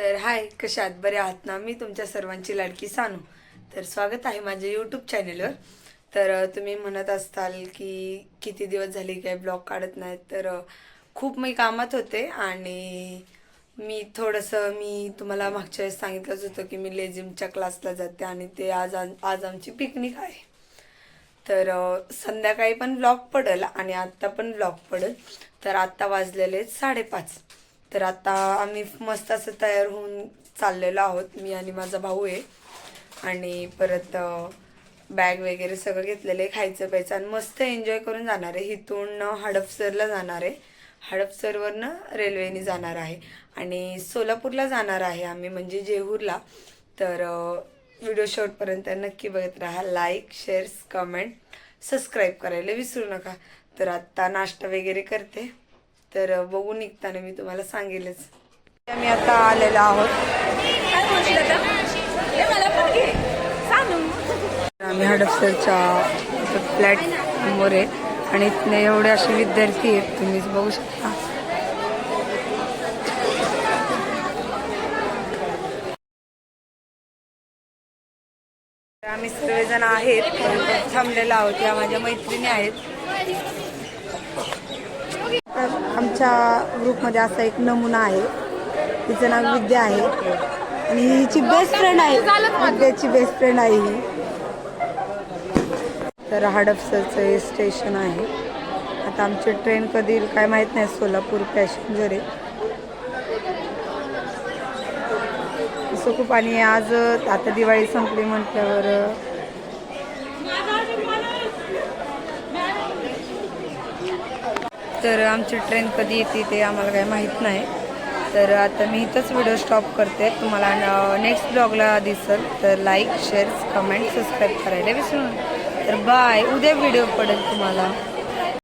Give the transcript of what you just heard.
तर हाय, कशा आहात? बरे आहात ना? मी तुमच्या सर्वांची लाडकी सानू. तर स्वागत आहे माझ्या यूट्यूब चॅनेलवर. तर तुम्ही म्हणत असताल की किती दिवस झाले काय ब्लॉग काढत नाहीत. तर खूप मी कामात होते आणि मी तुम्हाला मागच्या वेळेस सांगितलंच होतं की मी लेझिमच्या क्लासला जाते आणि ते आज आमची पिकनिक आहे. तर संध्याकाळी पण ब्लॉग पडेल आणि आत्ता पण ब्लॉग पडेल. तर आत्ता वाजलेले आहेत 5:30. तर आता आम्ही मस्त असं तयार होऊन चाललेलो आहोत, मी आणि माझा भाऊ आहे. आणि परत बॅग वगैरे सगळं घेतलेलं आहे, खायचं प्यायचं आणि मस्त एन्जॉय करून जाणार आहे. इथून हडपसरला जाणार आहे, हडपसरवरनं रेल्वेने जाणार आहे आणि सोलापूरला जाणार आहे आम्ही, म्हणजे जेहूरला. तर व्हिडिओ शेवटपर्यंत नक्की बघत राहा. लाईक, शेअर्स, कमेंट, सबस्क्राईब करायला विसरू नका. तर आत्ता नाश्ता वगैरे करते, तर बघू निघताना मी तुम्हाला सांगेलच. आम्ही आता आलेलो आहोत. आम्ही हडपसरच्या प्लॅटफॉर्मवर आहे आणि इथले एवढे असे विद्यार्थी आहेत, तुम्हीच बघू शकता. आम्ही सर्वजण आहेत, थांबलेलो आहोत. या माझ्या मैत्रिणी आहेत. आमच्या ग्रुपमध्ये असा एक नमुना आहे, तिचं नाव विद्या आहे आणि हिची बेस्ट फ्रेंड आहे, विद्याची बेस्ट फ्रेंड आहे ही. तर हडपसरचं हे स्टेशन आहे. आता आमची ट्रेन कधी येईल काय माहीत नाही. सोलापूर पॅसेंजर आहे असं खूप. आणि आज आता दिवाळी संपली म्हटल्यावर तर आमची ट्रेन कधी येते ते आम्हाला काही माहीत नाही. तर आता मी इथंच व्हिडिओ स्टॉप करते. तुम्हाला नेक्स्ट ब्लॉगला दिसेल. तर लाईक, शेअर, कमेंट, सबस्क्राईब करायला विसरू नका. तर बाय. उद्या व्हिडिओ पडेल तुम्हाला.